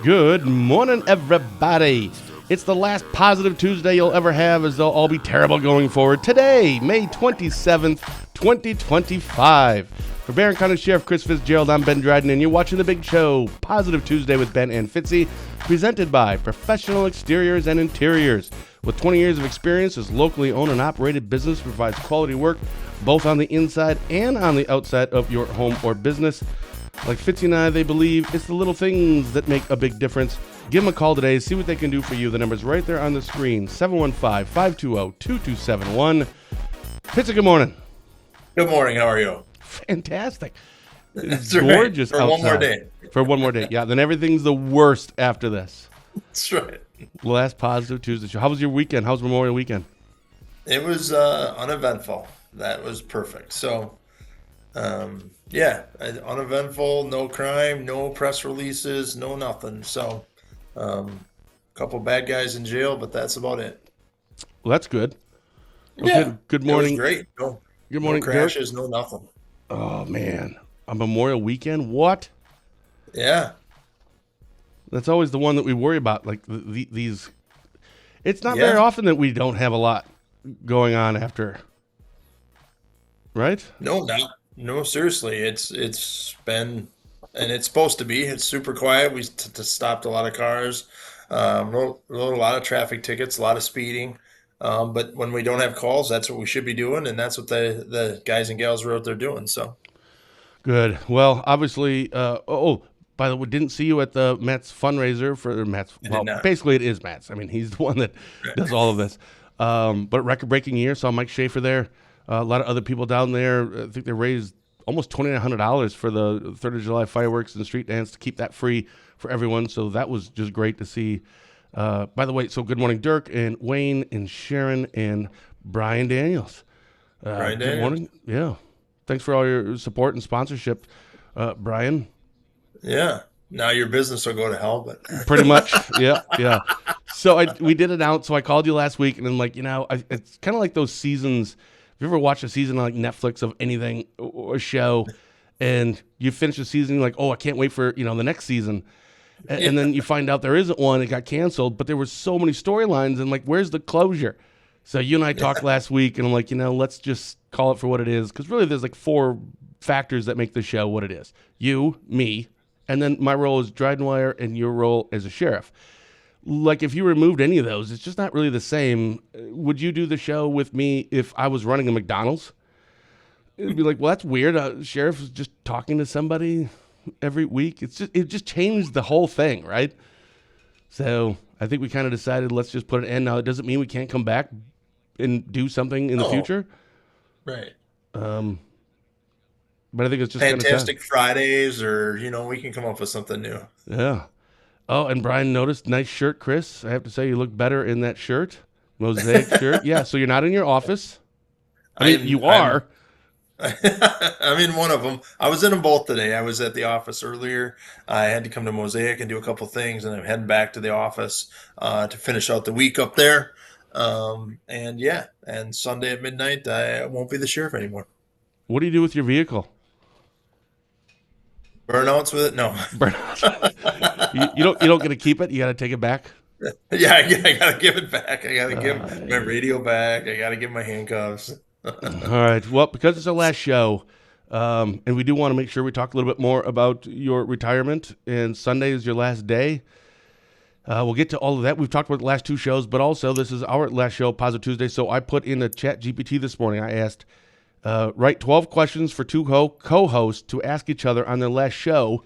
Good morning, everybody. It's the last positive Tuesday you'll ever have, as they'll all be terrible going forward. Today, May 27th, 2025. For Barron County Sheriff Chris Fitzgerald, I'm Ben Dryden, and you're watching The Big Show, Positive Tuesday with Ben and Fitzy, presented by Professional Exteriors and Interiors. With 20 years of experience, this locally owned and operated business provides quality work both on the inside and on the outside of your home or business. Like Fitzy and I, they believe it's the little things that make a big difference. Give them a call today, see what they can do for you. The number's right there on the screen, 715-520-2271. Fitzy, good morning. Good morning. How are you? Fantastic. It's That's gorgeous right. For outside. one more day. For one more day. Yeah, then everything's the worst after this. That's right. Last positive Tuesday show. How was your weekend? How's Memorial Weekend? It was uneventful. That was perfect. So, uneventful, no crime, no press releases, no nothing. So, a couple bad guys in jail, but that's about it. Well, that's good. Okay, Yeah. good morning. It was great. No, Good morning, no crashes, no nothing. Oh, man. A Memorial Weekend? What? Yeah. That's always the one that we worry about. Like these, it's not very often that we don't have a lot going on after, right? No, seriously. It's been, and it's supposed to be. It's super quiet. We stopped a lot of cars, wrote a lot of traffic tickets, a lot of speeding. But when we don't have calls, that's what we should be doing, and that's what the guys and gals were out there doing. So Good. Well, obviously, by the way, didn't see you at the Matt's fundraiser for Matt's. I Well, did not. basically, it is Matt's. I mean, he's the one that does all of this. But record-breaking year. Saw Mike Schaefer there. A lot of other people down there. I think they raised almost $2,900 for the 3rd of July fireworks and street dance to keep that free for everyone. So that was just great to see. By the way, so good morning, Dirk and Wayne and Sharon and Brian Daniels. Brian Good Daniels. morning. Yeah. Thanks for all your support and sponsorship, Brian. yeah, now your business will go to hell. But Pretty much. Yeah. So we did it out. So I called you last week, and then it's kind of like those seasons. Have you ever watched a season on like Netflix of anything or a show, and you finish the season, you're like, oh, I can't wait for the next season, and then you find out there isn't one. It got canceled, but there were so many storylines, and like, where's the closure? So you and I talked last week, and I'm like, let's just call it for what it is, because really there's like 4 factors that make the show what it is: you, me, and then my role as Drydenwire and your role as a sheriff. Like, if you removed any of those, it's just not really the same. Would you do the show with me if I was running a McDonald's? It'd be like, well, that's weird. Sheriff is just talking to somebody every week. It just changed the whole thing, right? So I think we kind of decided, let's just put an end. Now, it doesn't mean we can't come back and do something in the future. right, But I think it's just kind of Fantastic Fridays, or we can come up with something new. Yeah. Oh, and Brian noticed, nice shirt, Chris. I have to say, you look better in that shirt. Mosaic shirt. Yeah, so you're not in your office. I mean, you are. I'm in one of them. I was in them both today. I was at the office earlier. I had to come to Mosaic and do a couple things, and I'm heading back to the office to finish out the week up there. And Sunday at midnight, I won't be the sheriff anymore. What do you do with your vehicle? Burnouts with it? No. You don't get to keep it. You got to take it back. Yeah, I gotta give it back. I gotta give my radio back. I gotta give my handcuffs. All right. Well, because it's our last show, and we do want to make sure we talk a little bit more about your retirement, and Sunday is your last day. We'll get to all of that. We've talked about the last 2 shows, but also this is our last show, Positive Tuesday. So I put in a chat GPT this morning. I asked, write 12 questions for 2 co-hosts to ask each other on their last show.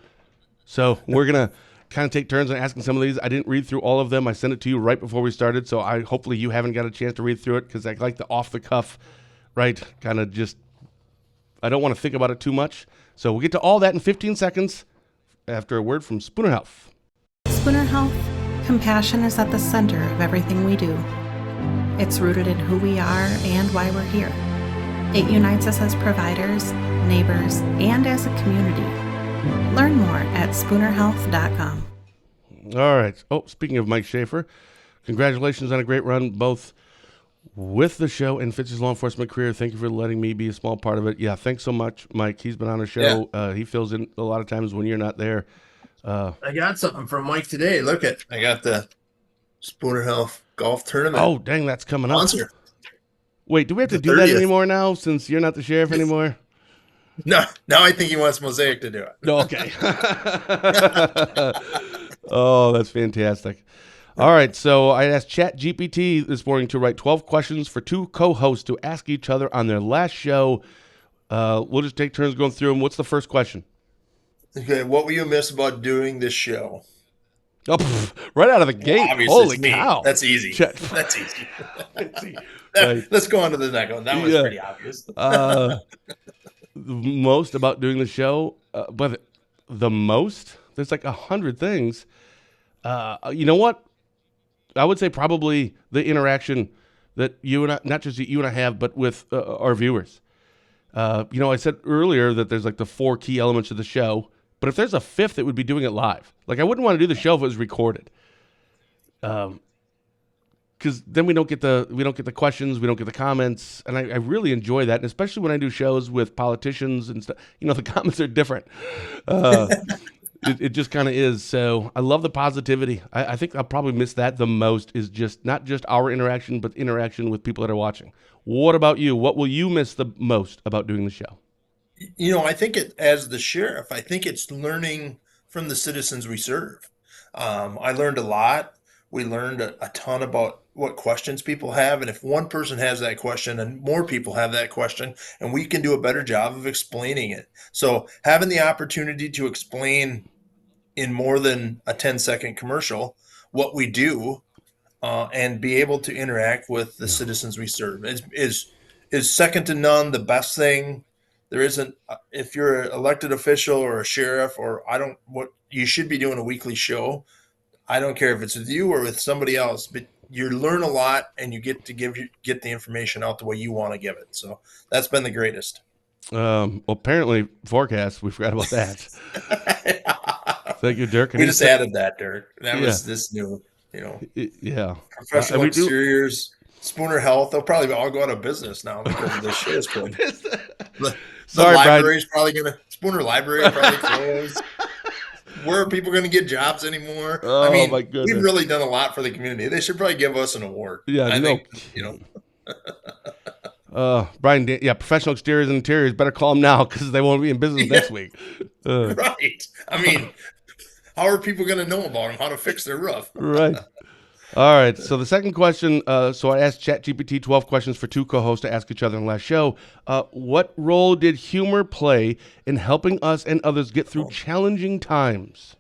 So we're going to kind of take turns on asking some of these. I didn't read through all of them. I sent it to you right before we started. So hopefully you haven't got a chance to read through it, because I like the off the cuff, right? Kind of just, I don't want to think about it too much. So we'll get to all that in 15 seconds after a word from Spooner Health. Spooner Health, compassion is at the center of everything we do. It's rooted in who we are and why we're here. It unites us as providers, neighbors, and as a community. Learn more at spoonerhealth.com. All right. Oh, speaking of Mike Schaefer, congratulations on a great run, both with the show and Fitzy's law enforcement career. Thank you for letting me be a small part of it. Yeah, thanks so much, Mike. He's been on the show. He fills in a lot of times when you're not there. I got something from Mike today. Look at, I got the Spooner Health Golf Tournament Oh, dang, that's coming up. sponsor. Wait, do we have to The do that 30th. anymore now since you're not the sheriff anymore? No, now I think he wants Mosaic to do it. No, okay. Oh, that's fantastic. All right, so I asked ChatGPT this morning to write 12 questions for two co-hosts to ask each other on their last show. We'll just take turns going through them. What's the first question? Okay, what will you miss about doing this show? Oh, right out of the Well, gate. obviously, Holy it's me. cow. That's easy. Chat- That's easy. Right. Let's go on to the next one. That was Yeah. pretty obvious. Most about doing the show, but the most, there's like 100 things. You know what? I would say probably the interaction that you and I, not just you and I have, but with our viewers. I said earlier that there's like the 4 key elements of the show, but if there's a fifth, it would be doing it live. Like I wouldn't want to do the show if it was recorded. Because then we don't get the questions, we don't get the comments, and I really enjoy that, and especially when I do shows with politicians and stuff. The comments are different. It just kind of is. So I love the positivity. I think I'll probably miss that the most, is just not just our interaction, but interaction with people that are watching. What about you? What will you miss the most about doing the show? I think as the sheriff, I think it's learning from the citizens we serve. I learned a lot. We learned a ton about what questions people have. And if one person has that question and more people have that question, and we can do a better job of explaining it. So having the opportunity to explain in more than a 10-second commercial what we do, and be able to interact with the citizens we serve is second to none. The best thing there isn't. If you're an elected official or a sheriff, or what you should be doing a weekly show. I don't care if it's with you or with somebody else, but you learn a lot and you get to get the information out the way you want to give it. So that's been the greatest. Well, apparently forecast. We forgot about that. Thank you, Dirk. We just added that, Dirk. That was Yeah. this new, Yeah. professional we do- exteriors, Spooner Health. They'll probably all go out of business now because this shit is good. The Sorry, Brian. library's probably Spooner Library probably closed. Where are people going to get jobs anymore? Oh, my goodness. We've really done a lot for the community. They should probably give us an award. Yeah, I no. think, Brian, professional exteriors and interiors. Better call them now because they won't be in business next week. Right. How are people going to know about them? How to fix their roof? Right. All right. So the second question. So I asked ChatGPT 12 questions for two co-hosts to ask each other in the last show. What role did humor play in helping us and others get through challenging times?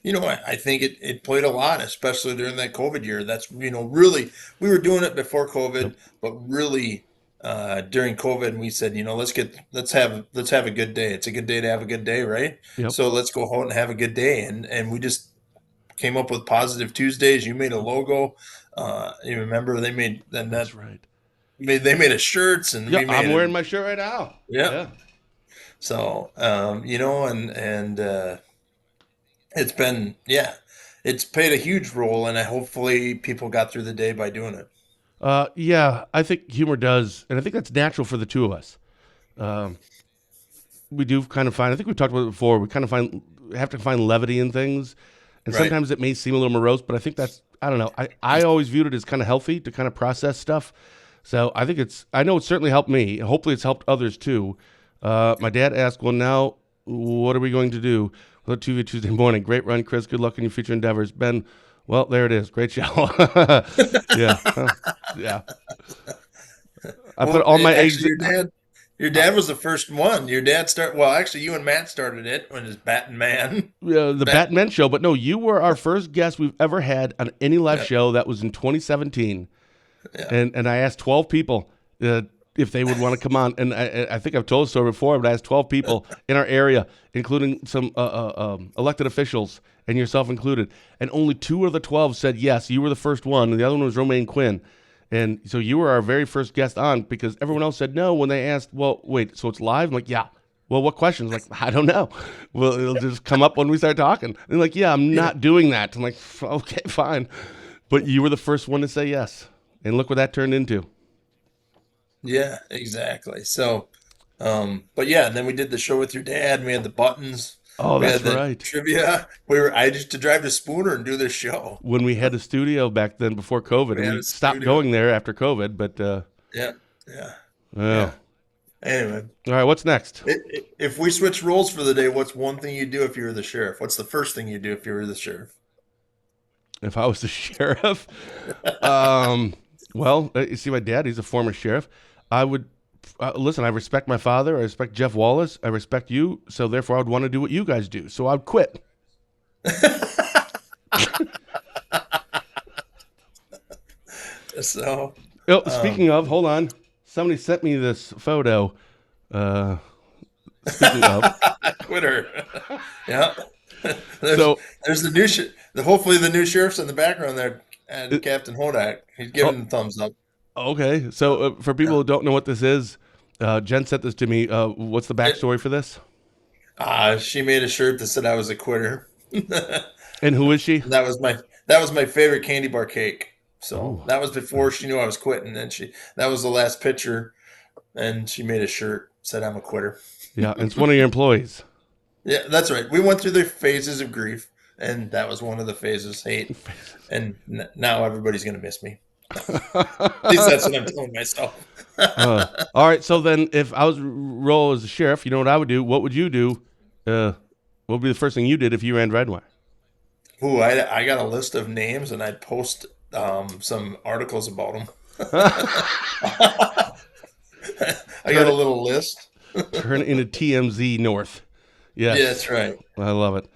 I think it played a lot, especially during that COVID year. That's, really, we were doing it before COVID, but really during COVID, we said, let's have a good day. It's a good day to have a good day, right? Yep. So let's go out and have a good day. And we just came up with Positive Tuesdays. You made a logo. You remember they made That's right. They made us shirts, and Yeah, we made I'm wearing my shirt right now. Yeah. So, it's been, it's played a huge role, and hopefully people got through the day by doing it. I think humor does, and I think that's natural for the two of us. We do kind of find, I think we've talked about it before, we have to find levity in things, and Right. sometimes it may seem a little morose, but I think that's, I don't know, I always viewed it as kind of healthy to kind of process stuff. So I think I know it's certainly helped me. Hopefully it's helped others too. My dad asked, well, now what are we going to do? Well, Tuesday morning. Great run, Chris. Good luck in your future endeavors. Ben, well, there it is. Great show. Yeah. Yeah. I put all my eggs. Your dad was the first one. Your dad actually you and Matt started it when it was Bat and Man. The Bat and Men show. But no, you were our first guest we've ever had on any live show. That was in 2017. Yeah. And I asked 12 people if they would want to come on. And I think I've told the story before, but I asked 12 people in our area, including some elected officials and yourself included. And only 2 of the 12 said yes. You were the first one. And the other one was Romaine Quinn. And so you were our very first guest on, because everyone else said no when they asked, well, wait, so it's live? I'm like, yeah. Well, what questions? Like, I don't know. Well, it'll just come up when we start talking. And they're like, yeah, I'm not doing that. I'm like, okay, fine. But you were the first one to say yes. And look what that turned into. Yeah, exactly. So, but yeah, and then we did the show with your dad. And we had the buttons. Oh, We that's had the right. trivia. I used to drive to Spooner and do this show. When we had a studio back then before COVID, We and had we a stopped studio. going there after COVID. But Yeah, yeah, well, yeah. Anyway, all right. What's next? if we switch roles for the day, what's one thing you'd do if you were the sheriff? What's the first thing you'd do if you were the sheriff? If I was the sheriff, well, you see, my dad, he's a former sheriff. I would listen. I respect my father. I respect Jeff Wallace. I respect you. So therefore, I would want to do what you guys do. So I'd quit. So, Oh, speaking of, hold on. Somebody sent me this photo. Speaking of, Twitter. Yeah. There's so there's the new hopefully the new sheriff's in the background there, and Captain Hodak. He's giving the thumbs up. okay. So for people Yeah. who don't know what this is, Jen sent this to me. What's the backstory for this? She made a shirt that said I was a quitter. And who is she? That was my favorite candy bar cake. So Oh, that was before she knew I was quitting, and that was the last picture, and she made a shirt said I'm a quitter. yeah. And it's one of your employees. Yeah, that's right. We went through the phases of grief, and that was one of the phases, hate, and now everybody's gonna miss me. At least that's what I'm telling myself. All right. So then, if I was roll as a sheriff, you know what I would do? What would you do? What would be the first thing you did if you ran Redwire? Ooh, I got a list of names, and I'd post some articles about them. I got a little list. Turn it into TMZ North. Yes. Yeah, that's right. I love it.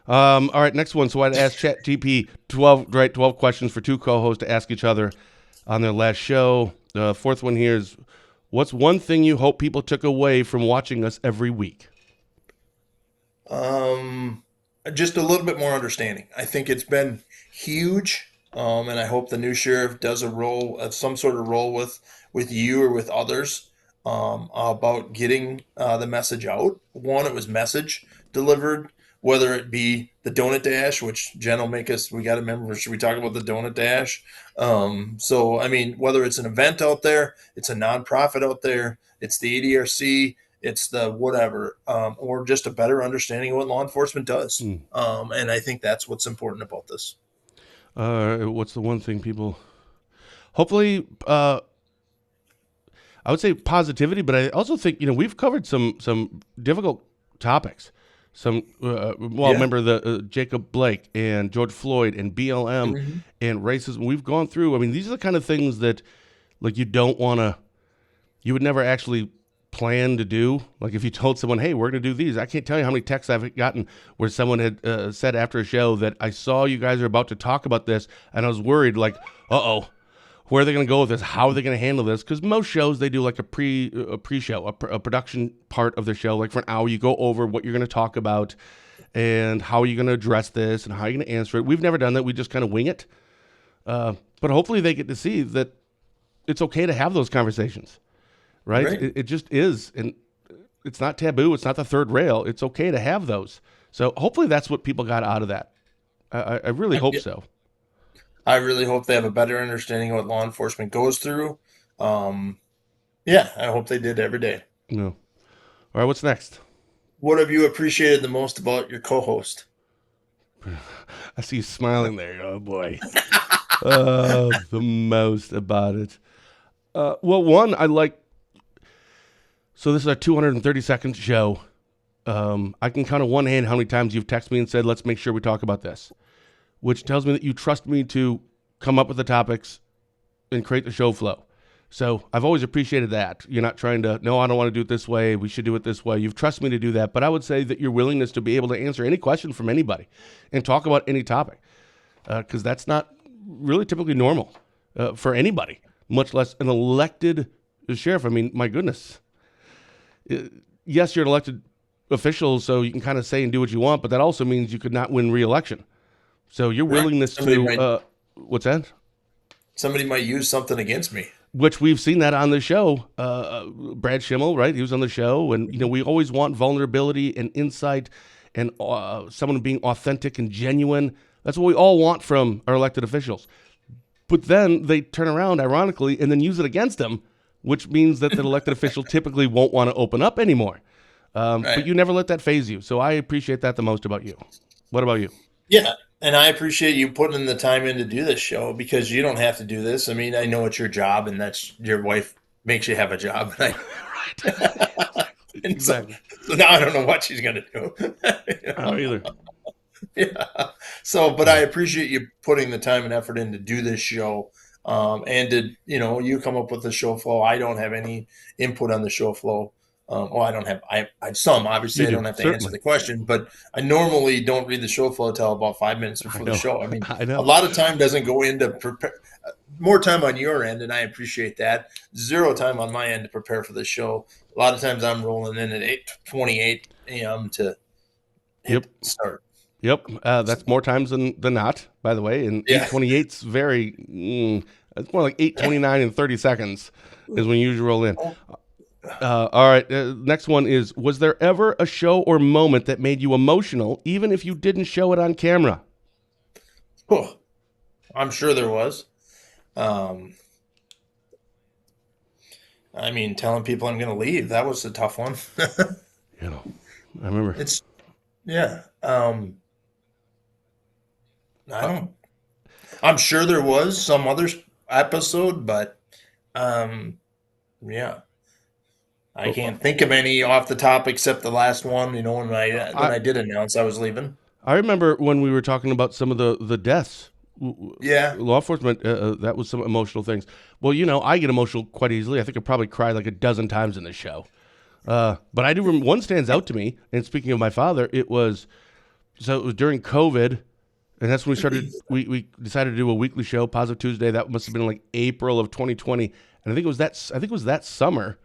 All right, next one. So I'd ask ChatGPT 12 questions for two co-hosts to ask each other on their last show. The fourth one here is, what's one thing you hope people took away from watching us every week? Just a little bit more understanding. I think it's been huge, and I hope the new sheriff does some sort of role with you or with others about getting the message out. One, it was message delivered, whether it be the donut dash, which Jen will make us. We got to remember. Should we talk about the donut dash? So I mean, whether it's an event out there, it's a nonprofit out there, it's the ADRC, it's the whatever, or just a better understanding of what law enforcement does. And I think that's what's important about this. What's the one thing people? Hopefully, I would say positivity, but I also think we've covered some difficult topics. Remember the Jacob Blake and George Floyd and BLM and racism. We've gone through. I mean, these are the kind of things that, like, you would never actually plan to do. Like, if you told someone, "Hey, we're going to do these," I can't tell you how many texts I've gotten where someone had said after a show that, "I saw you guys are about to talk about this, and I was worried, like, uh-oh. Where are they going to go with this? How are they going to handle this?" Because most shows, they do like a pre-show, a production part of their show. Like for an hour, you go over what you're going to talk about and how are you going to address this and how you're going to answer it. We've never done that. We just kind of wing it. But hopefully they get to see that it's okay to have those conversations, right? It just is. And it's not taboo. It's not the third rail. It's okay to have those. So hopefully that's what people got out of that. I really hope so. I really hope they have a better understanding of what law enforcement goes through. I hope they did every day. No. All right, what's next? What have you appreciated the most about your co-host? I see you smiling there. Oh, boy. The most about it. Well, one, I like... So this is our 232nd show. I can count on one hand how many times you've texted me and said, let's make sure we talk about this, which tells me that you trust me to come up with the topics and create the show flow. So I've always appreciated that. You're not trying to, no, I don't want to do it this way. We should do it this way. You've trusted me to do that. But I would say that your willingness to be able to answer any question from anybody and talk about any topic, because that's not really typically normal for anybody, much less an elected sheriff. I mean, my goodness. Yes, you're an elected official, so you can kind of say and do what you want, but that also means you could not win re-election. So your willingness what's that? Somebody might use something against me. Which we've seen that on the show. Brad Schimmel, right? He was on the show, and we always want vulnerability and insight and someone being authentic and genuine. That's what we all want from our elected officials. But then they turn around, ironically, and then use it against them, which means that the elected official typically won't want to open up anymore. But Right. you never let that phase you. So I appreciate that the most about you. What about you? Yeah. And I appreciate you putting the time in to do this show because you don't have to do this. I mean, I know it's your job and that's your wife makes you have a job. And, Right. and so, Exactly. so now I don't know what she's going to do. You I know? don't either. Yeah. So, but I appreciate you putting the time and effort in to do this show. And to, you come up with the show flow. I don't have any input on the show flow. I don't have, I some, obviously You I do, don't have to answer certainly. the question, but I normally don't read the show flow until about 5 minutes I before the know. show. I mean, I a know. lot of time doesn't go into prepare, more time on your end. And I appreciate that. Zero time on my end to prepare for the show. A lot of times I'm rolling in at 8:28 a.m. to Yep. hit start. Yep. That's more times than not, by the way. And Yeah. 8:28's very, it's more like 8:29 and 30 seconds is when you usually roll in. All right. Next one is, was there ever a show or moment that made you emotional, even if you didn't show it on camera? Oh, I'm sure there was. Um, I mean, telling people I'm going to leave, that was a tough one. You know, I remember. It's, yeah. I don't, I'm sure there was some other episode, but yeah, I can't think of any off the top except the last one, when I I did announce I was leaving. I remember when we were talking about some of the deaths. Yeah, Law enforcement, that was some emotional things. Well, I get emotional quite easily. I think I probably cried like a dozen times in this show. But I do remember one stands out to me. And speaking of my father, it was during COVID, and that's when we started. We decided to do a weekly show, Positive Tuesday. That must have been like April of 2020, and I think it was that summer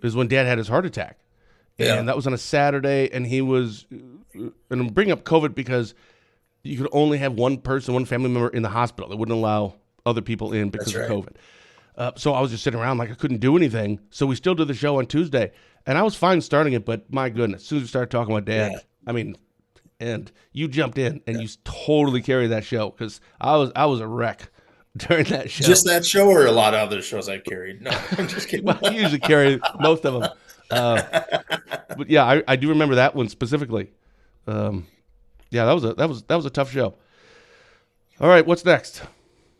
is when Dad had his heart attack, yeah, and that was on a Saturday, and he was. And I'm bringing up COVID because you could only have one family member in the hospital. They wouldn't allow other people in because that's of right. COVID. So I was just sitting around like I couldn't do anything. So we still did the show on Tuesday, and I was fine starting it. But my goodness, as soon as we started talking about Dad, Yeah. I mean, and you jumped in and you totally carried that show because I was a wreck during that show. Just that show or a lot of other shows I carried? No, I'm just kidding. Well, you usually carry most of them. But yeah, I do remember that one specifically. Yeah, that was a tough show. All right, what's next?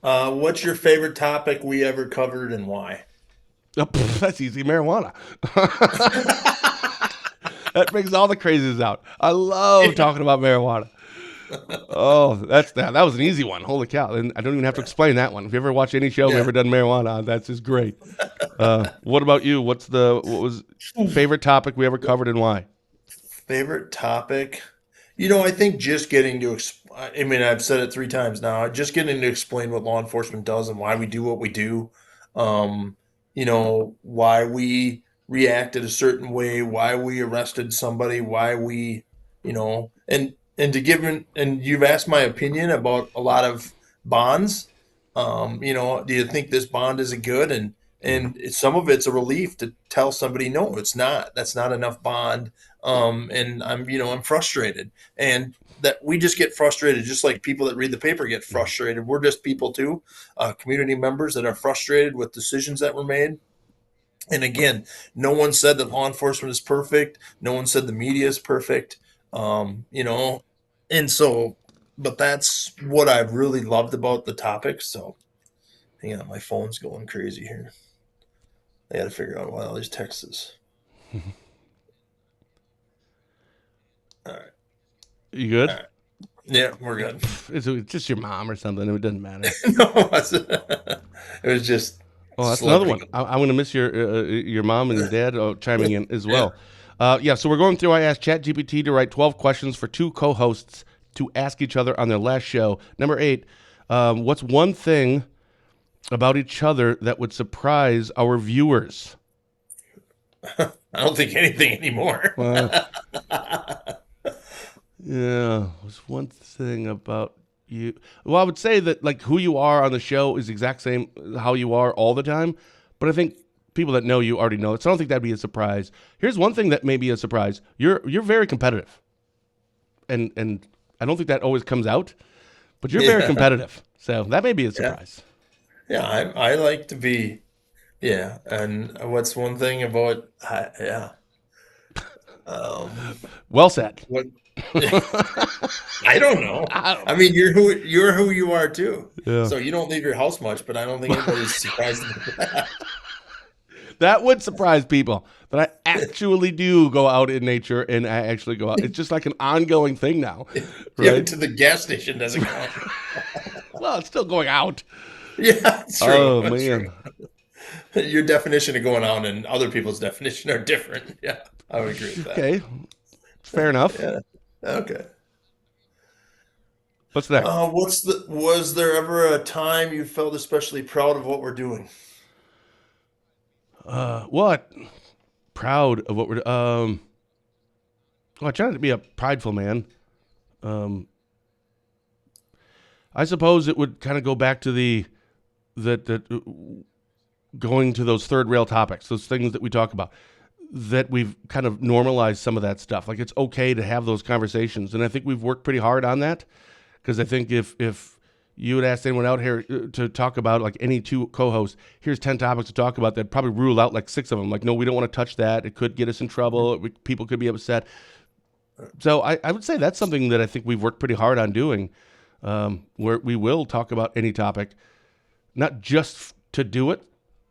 What's your favorite topic we ever covered and why? Oh, that's easy. Marijuana. That brings all the crazies out. I love talking about marijuana. Oh, that was an easy one. Holy cow! And I don't even have to explain that one. If you ever watch any show we've Yeah. ever done marijuana on, that's just great. What about you? What was favorite topic we ever covered and why? Favorite topic? I think just getting to, I mean, I've said it 3 times now, just getting to explain what law enforcement does and why we do what we do. Um, why we reacted a certain way, why we arrested somebody, why we, and to give, and you've asked my opinion about a lot of bonds. Do you think this bond is good? And some of it's a relief to tell somebody, no, it's not. That's not enough bond. And I'm frustrated, and that we just get frustrated, just like people that read the paper get frustrated. We're just people too, community members that are frustrated with decisions that were made. And again, no one said that law enforcement is perfect. No one said the media is perfect. Um, you know, and so, but that's what I've really loved about the topic. So, hang on, my phone's going crazy here. I got to figure out why all these texts. All right. You good? All right. Yeah, we're good. It's just your mom or something. It doesn't matter. No, it was just. Oh, that's another one. celebrity. I'm going to miss your mom and your dad chiming in as well. Yeah, so we're going through. I asked ChatGPT to write 12 questions for 2 co-hosts to ask each other on their last show. Number 8, what's one thing about each other that would surprise our viewers? I don't think anything anymore. Yeah, what's one thing about you? Well, I would say that like who you are on the show is the exact same how you are all the time. But I think people that know you already know it. So I don't think that'd be a surprise. Here's one thing that may be a surprise. You're very competitive. And I don't think that always comes out, but you're very Yeah. competitive. So that may be a surprise. Yeah, I like to be. Yeah, and what's one thing about? Yeah, Um, Well said. what? I don't know. I mean, you're who you are too. Yeah. So you don't leave your house much, but I don't think anybody's surprised about that. That would surprise people that I actually do go out in nature and I actually go out. It's just like an ongoing thing now, Yeah, right? to the gas station doesn't count. Well, it's still going out. Yeah, it's true. Oh That's man. true. Your definition of going out and other people's definition are different. Yeah, I would agree with that. Okay. Fair enough. Yeah. Okay. What's next? Was there ever a time you felt especially proud of what we're doing? What? Proud of what we're well, I try not to be a prideful man. Um I suppose it would kind of go back to that going to those third rail topics, those things that we talk about, that we've kind of normalized some of that stuff. Like it's okay to have those conversations, and I think we've worked pretty hard on that. Because I think if you would ask anyone out here to talk about, like any two co-hosts, here's 10 topics to talk about, they'd probably rule out like 6 of them. Like, no, we don't want to touch that. It could get us in trouble. People could be upset. So I would say that's something that I think we've worked pretty hard on doing, where we will talk about any topic, not just to do it,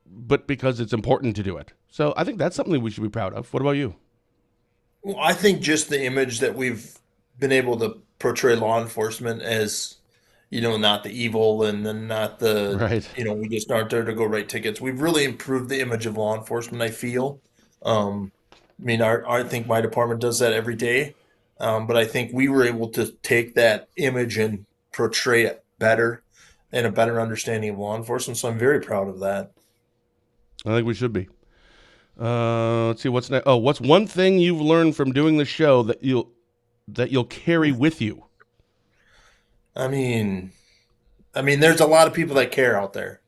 but because it's important to do it. So I think that's something we should be proud of. What about you? Well, I think just the image that we've been able to portray law enforcement as, not the evil and then not the, Right. we just aren't there to go write tickets. We've really improved the image of law enforcement, I feel. I mean, I think my department does that every day. But I think we were able to take that image and portray it better and a better understanding of law enforcement. So I'm very proud of that. I think we should be. Let's see what's next. Oh, what's one thing you've learned from doing the show that you'll carry with you? I mean, there's a lot of people that care out there.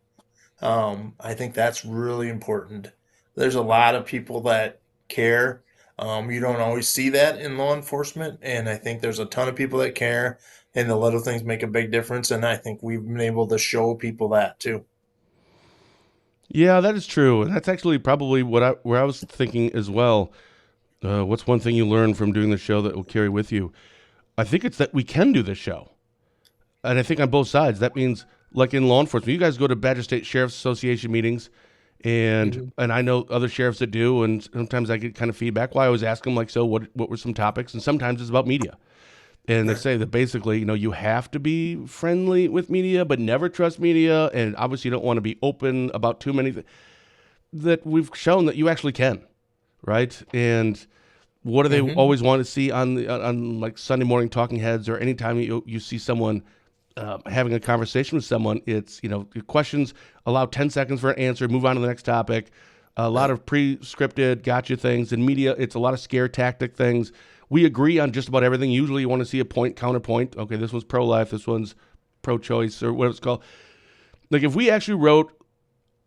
I think that's really important. There's a lot of people that care. You don't always see that in law enforcement, and I think there's a ton of people that care, and the little things make a big difference. And I think we've been able to show people that too. Yeah, that is true, and that's actually probably where I was thinking as well. What's one thing you learned from doing the show that will carry with you? I think it's that we can do this show, and I think on both sides. That means, like in law enforcement, you guys go to Badger State Sheriff's Association meetings, and I know other sheriffs that do, and sometimes I get kind of feedback. Well, I always ask them, like, so what were some topics? And sometimes it's about media. And they say that basically, you have to be friendly with media, but never trust media. And obviously, you don't want to be open about too many. That we've shown that you actually can, right? And what do they always want to see on like Sunday morning talking heads, or anytime you see someone having a conversation with someone? It's your questions, allow 10 seconds for an answer, move on to the next topic. A lot of pre-scripted gotcha things. In media, it's a lot of scare tactic things. We agree on just about everything. Usually you want to see a point, counterpoint. Okay, this one's pro-life, this one's pro-choice, or what it's called. Like if we actually wrote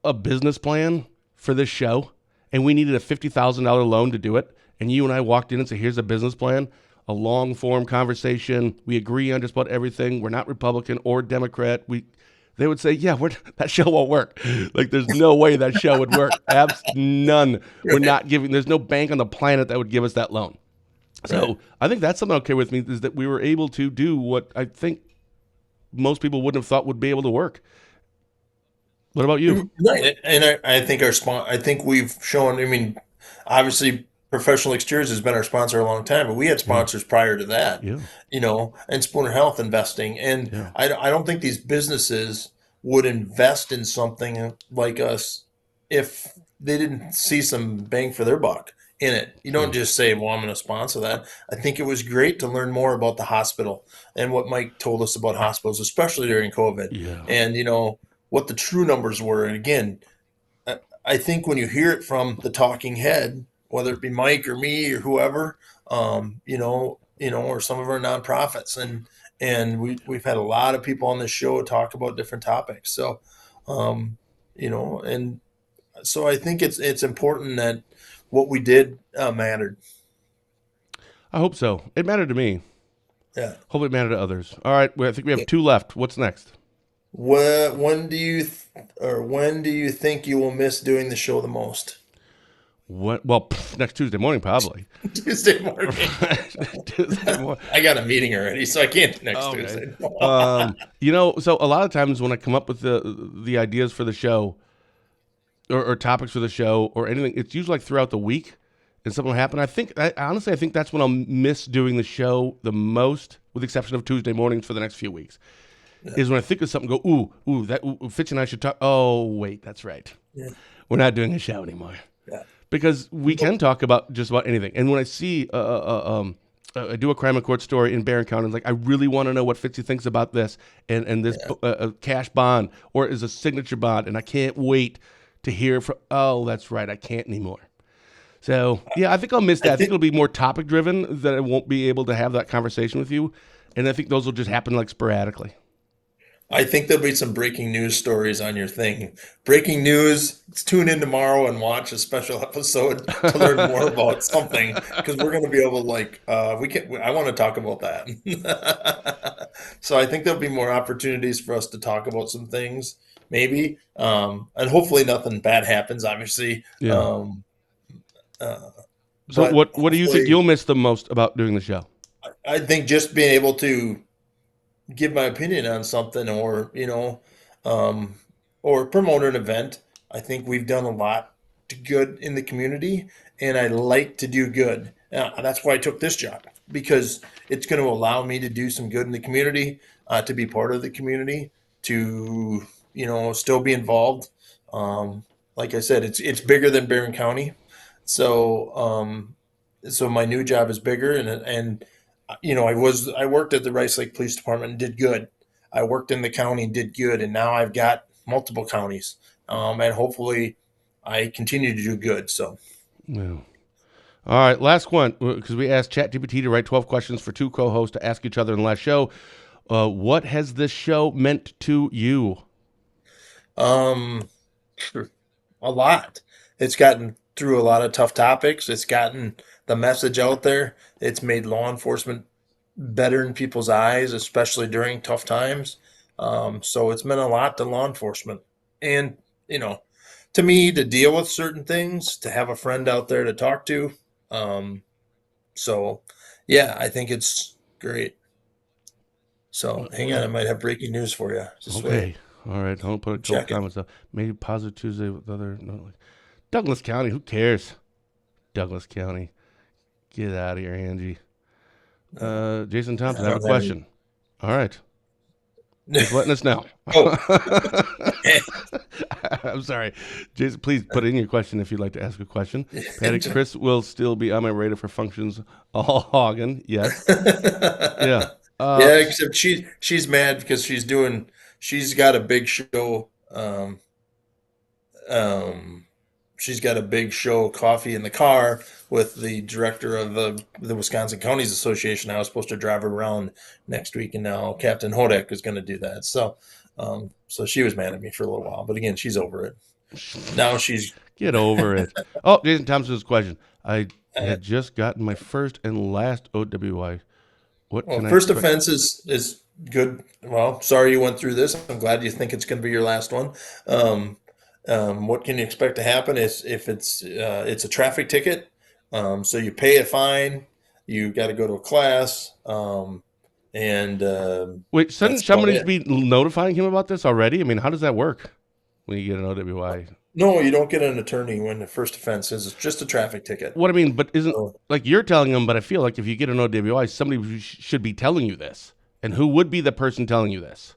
a business plan for this show and we needed a $50,000 loan to do it, and you and I walked in and said, here's a business plan, a long-form conversation, we agree on just about everything, we're not Republican or Democrat, they would say, yeah, that show won't work. Like, there's no way that show would work. None. We're not giving, there's no bank on the planet that would give us that loan. So I think that's something okay with me, is that we were able to do what I think most people wouldn't have thought would be able to work. What about you? Right. And I think I think we've shown, obviously Professional Exteriors has been our sponsor a long time, but we had sponsors prior to that, Yeah. And Spooner Health investing. And Yeah. I don't think these businesses would invest in something like us if they didn't see some bang for their buck in it. You don't just say, well, I'm going to sponsor that. I think it was great to learn more about the hospital and what Mike told us about hospitals, especially during COVID. Yeah. And, what the true numbers were. And again, I think when you hear it from the talking head, whether it be Mike or me or whoever, or some of our nonprofits, and we've had a lot of people on this show talk about different topics. So, and so I think it's important that what we did mattered. I hope so. It mattered to me. Yeah. Hopefully it mattered to others. All right. I think we have 2 left. What's next? When do you think you will miss doing the show the most? What? Well, next Tuesday morning, probably. Tuesday morning. Tuesday morning. I got a meeting already, so I can't do next Okay. Tuesday. So a lot of times when I come up with the ideas for the show or topics for the show or anything, it's usually like throughout the week and something will happen. Honestly, I think that's when I'll miss doing the show the most, with the exception of Tuesday mornings for the next few weeks. Is when I think of something, go, Fitzy and I should talk. Oh, wait, that's right. Yeah. We're not doing a show anymore. Yeah. Because we can talk about just about anything. And when I see I do a crime and court story in Barron County, like I really want to know what Fitzy thinks about this and this cash bond or is a signature bond, and I can't wait to hear from. Oh, that's right, I can't anymore. So yeah, I think I'll miss that. I think it'll be more topic driven, that I won't be able to have that conversation with you, and I think those will just happen like sporadically. I think there'll be some breaking news stories on your thing. Breaking news, tune in tomorrow and watch a special episode to learn more about something, because we're going to be able to I want to talk about that. So I think there'll be more opportunities for us to talk about some things, maybe. And hopefully nothing bad happens, obviously. Yeah. Uh, So but what do you think hopefully- you'll miss the most about doing the show? I think just being able to give my opinion on something, or promote an event. I think we've done a lot to good in the community, and I like to do good. That's why I took this job, because it's going to allow me to do some good in the community, to be part of the community, to still be involved. Like I said, it's bigger than Barron County, so my new job is bigger, and I worked at the Rice Lake Police Department and did good. I worked in the county and did good, and now I've got multiple counties, and hopefully I continue to do good. So, Yeah. All right, last one, because we asked ChatGPT to write 12 questions for two co-hosts to ask each other in the last show. What has this show meant to you? a lot. It's gotten through a lot of tough topics. It's gotten the message out there. It's made law enforcement better in people's eyes, especially during tough times. So it's meant a lot to law enforcement, and to me, to deal with certain things, to have a friend out there to talk to. So yeah, I think it's great. So hang on, I might have breaking news for you. Just Okay. wait. All right. Don't put a couple Check it. comments up. Maybe positive Tuesday with other. No, like, Douglas County. Who cares? Douglas County. Get out of here, Angie. Jason Thompson, I have a question. All right. Just letting us know. Oh. I'm sorry. Jason, please put in your question if you'd like to ask a question. Patty Chris will still be on my radar for functions all hogging. Yes. Yeah. Yeah, except she's mad because she's got a big show. She's got a big show, Coffee in the Car, with the director of the Wisconsin Counties Association. I was supposed to drive her around next week, and now Captain Hodek is going to do that. So she was mad at me for a little while, but again, she's over it. Now she's Get over it. Oh, Jason Thompson's question. I had just gotten my first and last OWI. What well. can I First expect? offense is good. Well, sorry you went through this. I'm glad you think it's going to be your last one. What can you expect to happen is if it's a traffic ticket, so you pay a fine, you got to go to a class, and Wait, shouldn't that's somebody about be notifying him about this already? I mean, how does that work when you get an OWI? no, you don't get an attorney when the first offense is. It's just a traffic ticket. What I mean, but isn't So, like you're telling him, but I feel like if you get an OWI, somebody should be telling you this. And who would be the person telling you this?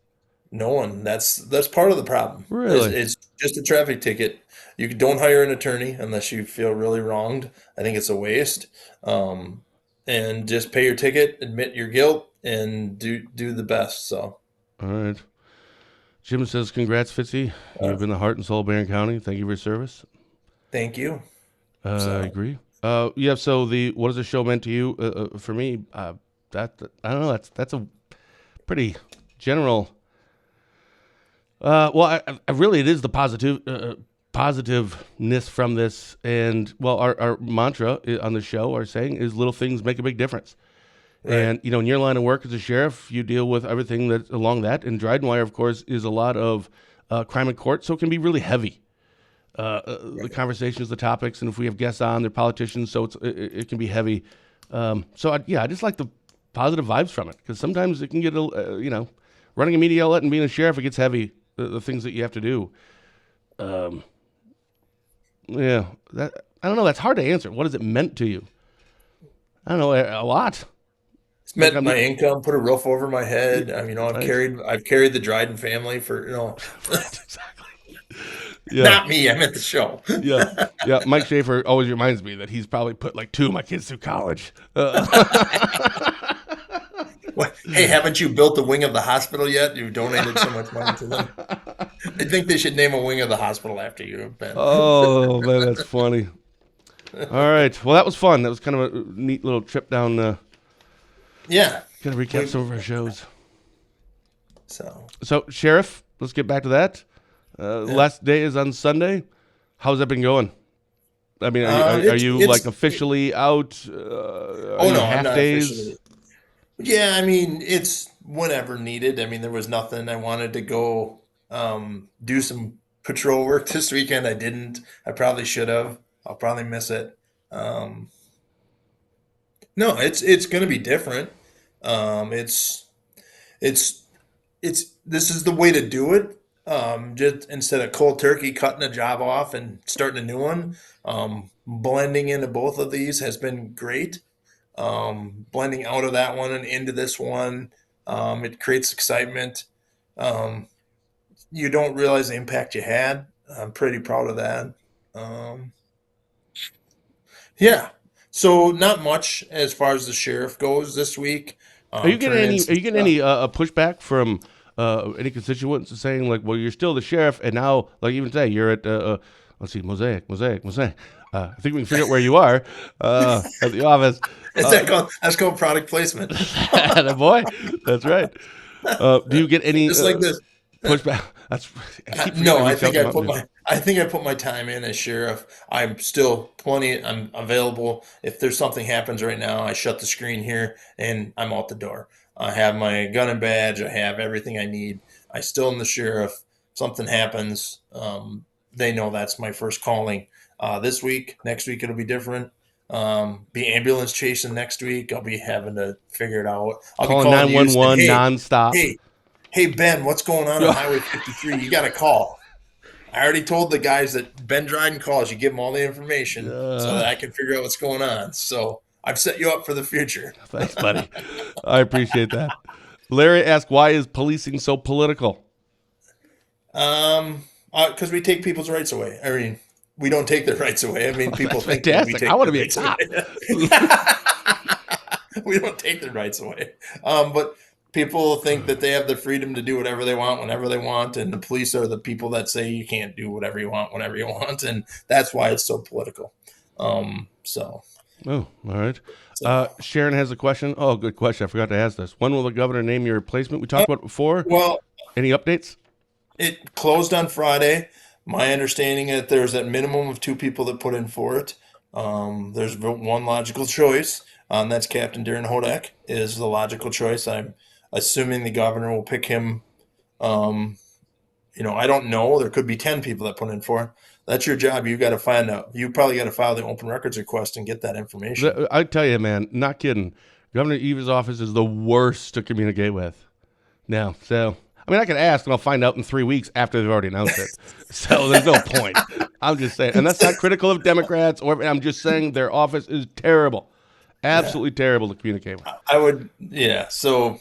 no one. That's part of the problem. Really? It's just a traffic ticket. You don't hire an attorney unless you feel really wronged. I think it's a waste. And just pay your ticket, admit your guilt, and do the best. So. All right. Jim says, congrats, Fitzy. You've been the heart and soul of Barron County. Thank you for your service. Thank you. I agree. Yeah. So what has the show meant to you? For me, that I don't know. That's a pretty general. Well, I really it is the positiveness from this, and well, our mantra on the show, our saying is little things make a big difference. Right. And in your line of work as a sheriff, you deal with everything that's along that. And Dryden Wire, of course, is a lot of crime and court, so it can be really heavy. the conversations, the topics, and if we have guests on, they're politicians, so it can be heavy. I just like the positive vibes from it, because sometimes it can get running a media outlet and being a sheriff, it gets heavy. The things that you have to do. I don't know. That's hard to answer. What has it meant to you? I don't know. A lot. It's meant my income, put a roof over my head. I've carried the Dryden family for Exactly. Yeah. Not me. I meant the show. Yeah. Mike Schaefer always reminds me that he's probably put like 2 of my kids through college. What? Hey, haven't you built the wing of the hospital yet? You donated so much money to them. I think they should name a wing of the hospital after you, Ben. Oh man, that's funny. All right. Well, that was fun. That was kind of a neat little trip down. Yeah. Gotta recap some of our shows. So Sheriff, let's get back to that. Last day is on Sunday. How's that been going? I mean, are you like officially out? I'm not officially. Yeah, I mean, it's whenever needed. I mean, there was nothing. I wanted to go do some patrol work this weekend. I didn't. I probably should have. I'll probably miss it. No, it's going to be different. It's this is the way to do it. Just instead of cold turkey cutting a job off and starting a new one, blending into both of these has been great. Blending out of that one and into this one, it creates excitement. You don't realize the impact you had. I'm pretty proud of that. Yeah. So not much as far as the sheriff goes this week. Are you getting any pushback from any constituents saying like, well, you're still the sheriff, and now like even today you're at let's see, Mosaic. I think we can figure out where you are at the office. That's called product placement. Boy, that's right. Do you get any just like this pushback? I think I put my time in as sheriff. I'm still I'm available. If there's something happens right now, I shut the screen here and I'm out the door. I have my gun and badge. I have everything I need. I still am the sheriff. Something happens, they know that's my first calling. This week, next week it'll be different. Be ambulance chasing next week. I'll be having to figure it out. I'll calling 911 nonstop. Hey Ben, what's going on Highway 53? You got to call. I already told the guys that Ben Dryden calls. You give them all the information so that I can figure out what's going on. So I've set you up for the future. Thanks, buddy. I appreciate that. Larry asked, why is policing so political? Because we take people's rights away. I mean, we don't take their rights away. I mean, people think fantastic. We take I want to be a cop. We don't take their rights away. But people think that they have the freedom to do whatever they want whenever they want, and the police are the people that say you can't do whatever you want whenever you want, and that's why it's so political. Oh, all right. Sharon has a question. Oh, good question. I forgot to ask this. When will the governor name your replacement? We talked about it before. Well, any updates? It closed on Friday. My understanding is there's a minimum of 2 people that put in for it. There's one logical choice. That's Captain Darren Hodak is the logical choice. I'm assuming the governor will pick him. I don't know. There could be 10 people that put in for it. That's your job. You got to find out. You probably got to file the open records request and get that information. I tell you, man, not kidding. Governor Eva's office is the worst to communicate with. Now, so I mean, I can ask and I'll find out in 3 weeks after they've already announced it. So there's no point. I'm just saying, and that's not critical of Democrats, I'm just saying their office is terrible, absolutely terrible to communicate with. I would, yeah. So,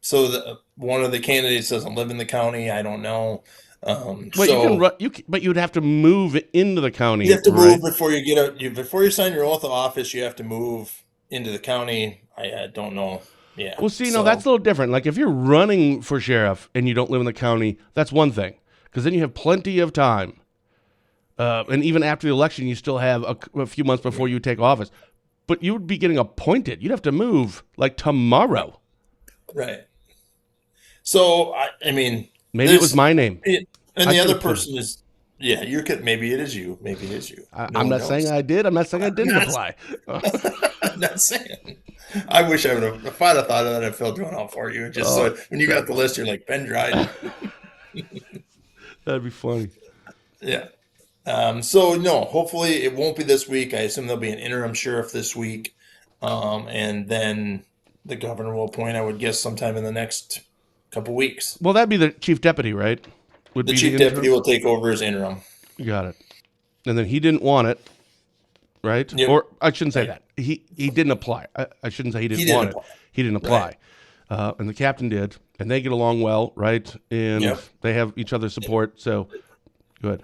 So one of the candidates doesn't live in the county. I don't know. But but you'd have to move into the county. You have to move before you before you sign your oath of office. You have to move into the county. I don't know. Yeah. Well, see, no, that's a little different. Like if you're running for sheriff and you don't live in the county, that's one thing, because then you have plenty of time. And even after the election, you still have a few months before you take office. But you would be getting appointed. You'd have to move like tomorrow. Right. So I mean, maybe it was my name, and the other person is. Yeah, maybe it is you. Maybe it is you. I'm not saying I did. I'm not saying I didn't apply. I'm not saying. I wish I would have. If I'd have thought of that, I'd filled one out for you. Just so when you got the list, you're like Ben Dryden. That'd be funny. Yeah. So no, hopefully it won't be this week. I assume there'll be an interim sheriff this week, and then the governor will appoint. I would guess sometime in the next couple weeks. Well, that'd be the chief deputy, right? Would The be the chief deputy interim. will take over as interim. Got it. And then he didn't want it, right? Yep. Or I shouldn't say Right. that. He didn't apply. I shouldn't say he didn't didn't want apply. it. He didn't apply. And the captain did, and they get along well, right? And Yep. they have each other's support. So good.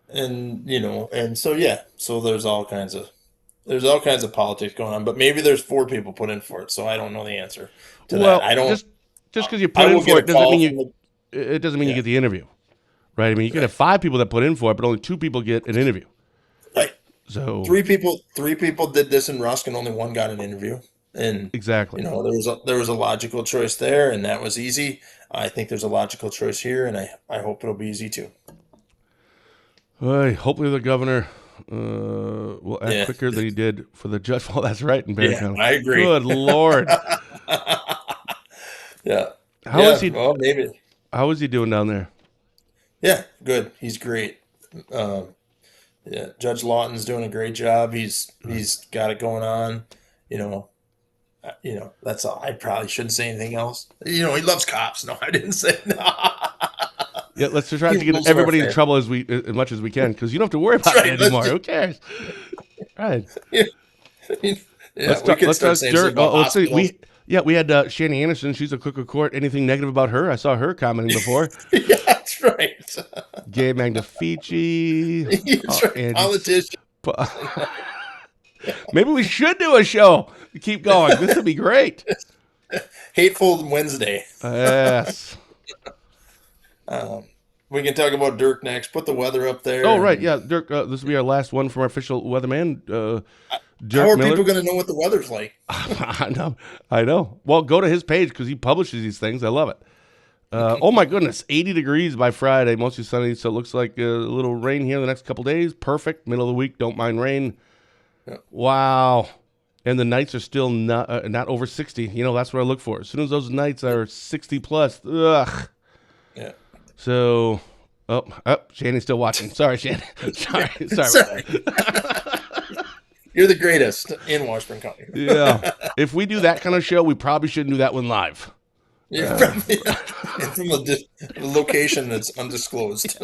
And and so yeah, so there's all kinds of politics going on. But maybe there's 4 people put in for it, so I don't know the answer to that. Well, I don't. just because you I put will in get for a it doesn't call mean from it doesn't mean you Yeah. get the interview, right? I mean, you could have 5 people that put in for it, but only 2 people get an interview. Right. So 3 people did this in Rusk, and only 1 got an interview. And exactly. there was a logical choice there, and that was easy. I think there's a logical choice here, and I hope it'll be easy too. Well, hopefully the governor will act Yeah. quicker than he did for the judge. Well, that's right in Barry Yeah, County. I agree. Good Lord. Yeah. How Yeah, is he? Well, maybe. How is he doing down there? Yeah, good. He's great. Yeah, Judge Lawton's doing a great job. He's got it going on. You know, that's all. I probably shouldn't say anything else. He loves cops. No, I didn't say no. Yeah, let's try to He get loves everybody in warfare. trouble as much as we can, because you don't have to worry about right, it let's anymore. just- Who cares? Right. Yeah, Let's we talk. could Let's start talk saying dirt. something about Let's see. hospitals. We had Shanny Anderson. She's a cook of court. Anything negative about her? I saw her commenting before. Yeah, that's right. Gay Magnifici. That's right. and- Politician. Maybe we should do a show. Keep going. This would be great. Hateful Wednesday. Yes. We can talk about Dirk next. Put the weather up there. Oh, right. Yeah, Dirk, this will be our last one from our official weatherman, Dirk How are Miller. people going to know what the weather's like? I know. Well, go to his page because he publishes these things. I love it. Oh, my goodness. 80 degrees by Friday, mostly sunny, so it looks like a little rain here the next couple days. Perfect. Middle of the week, don't mind rain. Yeah. Wow. And the nights are still not over 60. That's what I look for. As soon as those nights are 60 plus, ugh. Yeah. So, Shanny's still watching. Sorry, Shanny. Sorry. Sorry. You're the greatest in Washburn County. Yeah. If we do that kind of show, we probably shouldn't do that one live. Yeah, from a location that's undisclosed.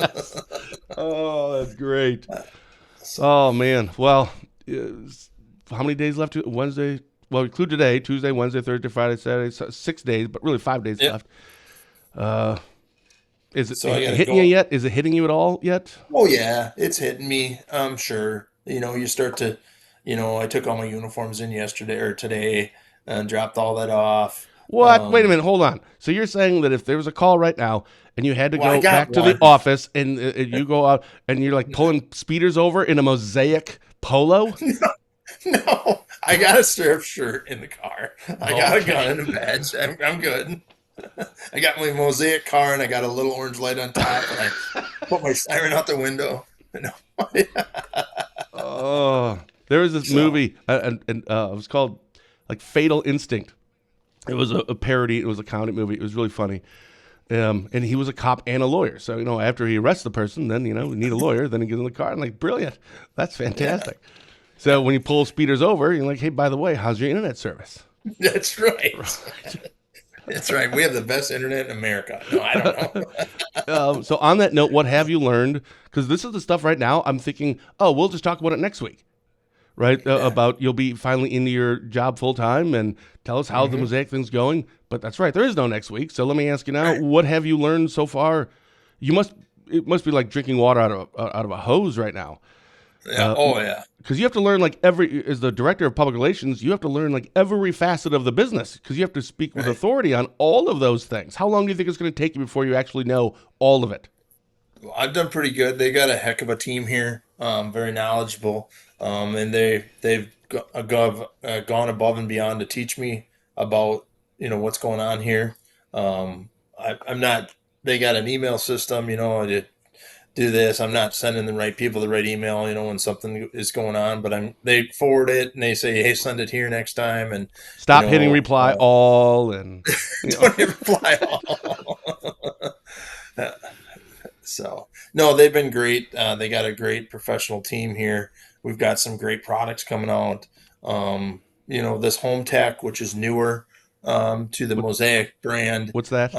Oh, that's great. Oh, man. Well, how many days left? Wednesday. Well, include today, Tuesday, Wednesday, Thursday, Friday, Saturday. 6 days, but really 5 days Yep. left. Is it So I gotta hitting go. you yet? Is it hitting you at all yet? Oh yeah, it's hitting me. I'm sure. You start to, I took all my uniforms in yesterday or today and dropped all that off. What? Wait a minute. Hold on. So you're saying that if there was a call right now and you had to Well, I go got back to the one. office and you go out and you're like pulling speeders over in a Mosaic polo? No, I got a strip shirt in the car. I got a Okay. gun and a badge. I'm good. I got my Mosaic car and I got a little orange light on top and I put my siren out the window. No. Oh, there was this movie and it was called like Fatal Instinct. It was a parody. It was a comedy movie. It was really funny. And he was a cop and a lawyer. So, after he arrests the person, then, we need a lawyer. Then he gets in the car and like, brilliant. That's fantastic. So when you pull speeders over, you're like, hey, by the way, how's your internet service? That's right. That's right. We have the best internet in America. No, I don't know. So on that note, what have you learned? Because this is the stuff right now I'm thinking, oh, we'll just talk about it next week. Right? About you'll be finally into your job full time and tell us how the Mosaic thing's going. But that's right. There is no next week. So let me ask you now, what have you learned so far? It must be like drinking water out of a hose right now. Yeah. Oh yeah. Because you have to learn as the director of public relations, you have to learn like every facet of the business because you have to speak with authority on all of those things. How long do you think it's going to take you before you actually know all of it? Well, I've done pretty good. They got a heck of a team here, very knowledgeable, and they've gone above and beyond to teach me about what's going on here. I'm not. They got an email system, to do this. I'm not sending the right people the right email, when something is going on, but they forward it and they say, hey, send it here next time, and Stop hitting reply all and don't hit reply all. So, no, they've been great. They got a great professional team here. We've got some great products coming out. This home tech, which is newer to the What, Mosaic brand, what's that?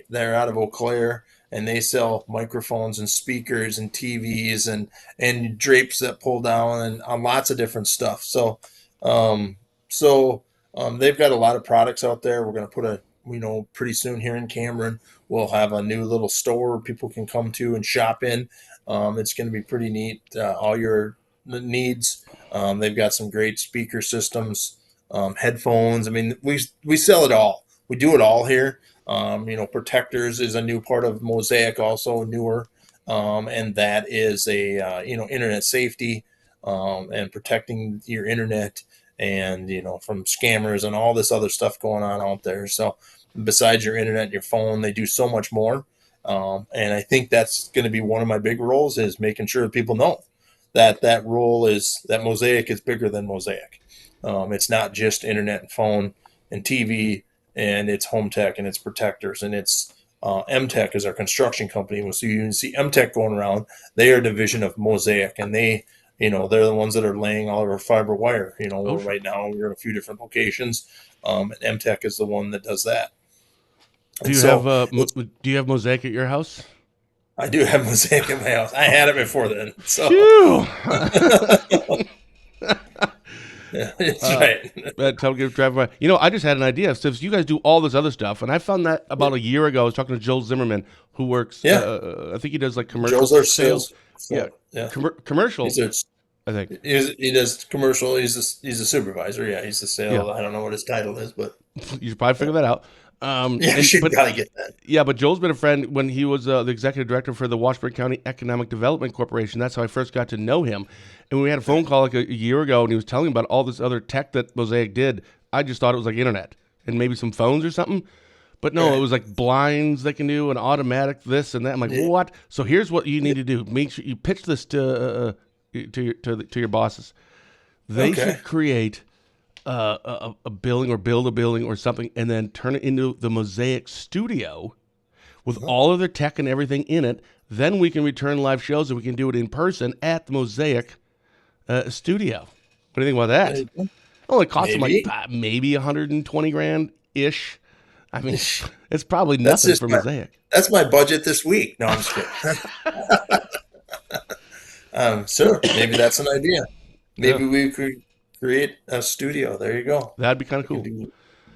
they're out of Eau Claire, and they sell microphones and speakers and TVs and drapes that pull down and on lots of different stuff. Um, they've got a lot of products out there. We're going to put pretty soon here in Cameron, we'll have a new little store people can come to and shop in. It's going to be pretty neat. All your needs. They've got some great speaker systems, headphones. I mean, we sell it all. We do it all here. Protectors is a new part of Mosaic, also newer, and that is internet safety and protecting your internet and from scammers and all this other stuff going on out there. So besides your internet and your phone, they do so much more. And I think that's going to be one of my big roles, is making sure that people know that role is that Mosaic is bigger than Mosaic. It's not just internet and phone and TV, and it's home tech and it's protectors, and it's M-Tech is our construction company. So you can see M-Tech going around. They are a division of Mosaic, and they're the ones that are laying all of our fiber wire. Right now we're in a few different locations, and M-Tech is the one that does that. Do you have Mosaic at your house? I do have Mosaic in my house. I had it before then. So yeah, it's right. Tell me, driving by. I just had an idea. So if you guys do all this other stuff, and I found that about a year ago. I was talking to Joel Zimmerman, who works. I think he does like commercial. Joel's our sales. Yeah. Commercial. I think he does commercial. He's a supervisor. Yeah, he's the sales. Yeah. I don't know what his title is, but you should probably figure that out. Gotta get that. Yeah, but Joel's been a friend when he was the executive director for the Washburn County Economic Development Corporation. That's how I first got to know him. And we had a phone call like a year ago, and he was telling me about all this other tech that Mosaic did. I just thought it was like internet and maybe some phones or something. But no, it was like blinds they can do and automatic this and that. I'm like, what? So here's what you need to do. Make sure you pitch this to your bosses. They should create a building or build a building or something, and then turn it into the Mosaic studio with all of their tech and everything in it. Then we can return live shows, and we can do it in person at the Mosaic studio. What do you think about that? It only costs them like maybe $120,000 ish. I mean, it's probably nothing for Mosaic. That's my budget this week. No, I'm just kidding. So maybe that's an idea. Maybe we could create a studio. There you go. That'd be kind of cool.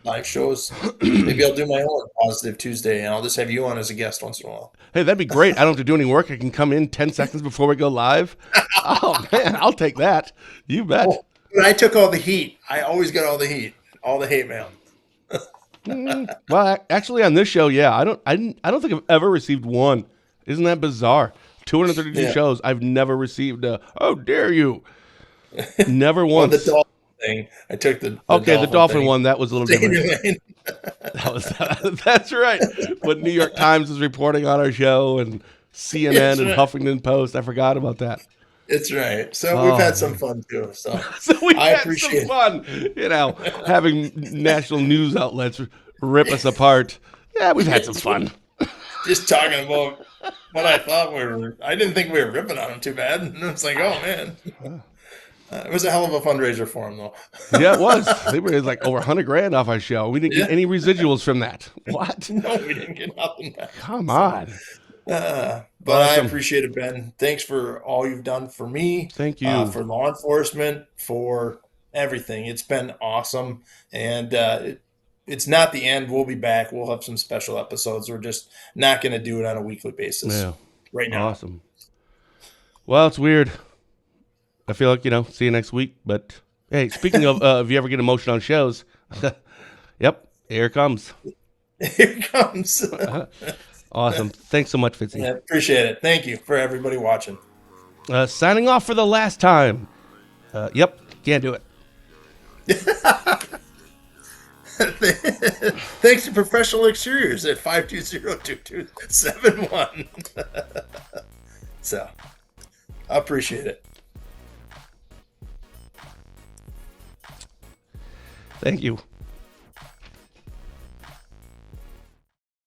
Live shows. Maybe I'll do my own Positive Tuesday, and I'll just have you on as a guest once in a while. Hey, that'd be great. I don't have to do any work. I can come in 10 seconds before we go live. Oh, man, I'll take that. You bet. But I took all the heat. I always got all the heat, all the hate mail. Well, actually, on this show, I don't think I've ever received one. Isn't that bizarre? 232 shows. I've never received a, "How dare you?" Never once. The dolphin thing. I took the dolphin one. That was a little different. That's right. But New York Times is reporting on our show, and CNN and Huffington Post. I forgot about that. It's right. So we've had some fun too. So I appreciate some fun. Having national news outlets rip us apart. Yeah, we've had some fun. Just talking about what I thought I didn't think we were ripping on them too bad. And it's like, oh man. It was a hell of a fundraiser for him, though. Yeah, it was. They were like over $100,000 off our show. We didn't get any residuals from that. What? No, we didn't get nothing back. Come on. But awesome. I appreciate it, Ben. Thanks for all you've done for me. Thank you. For law enforcement, for everything. It's been awesome. And it's not the end. We'll be back. We'll have some special episodes. We're just not going to do it on a weekly basis right now. Awesome. Well, it's weird. I feel like, see you next week. But, hey, speaking of, if you ever get emotion on shows, yep, here it comes. Here it comes. Awesome. Thanks so much, Fitzy. I appreciate it. Thank you for everybody watching. Signing off for the last time. Yep, can't do it. Thanks to Professional Exteriors at 520-2271. So, I appreciate it. Thank you.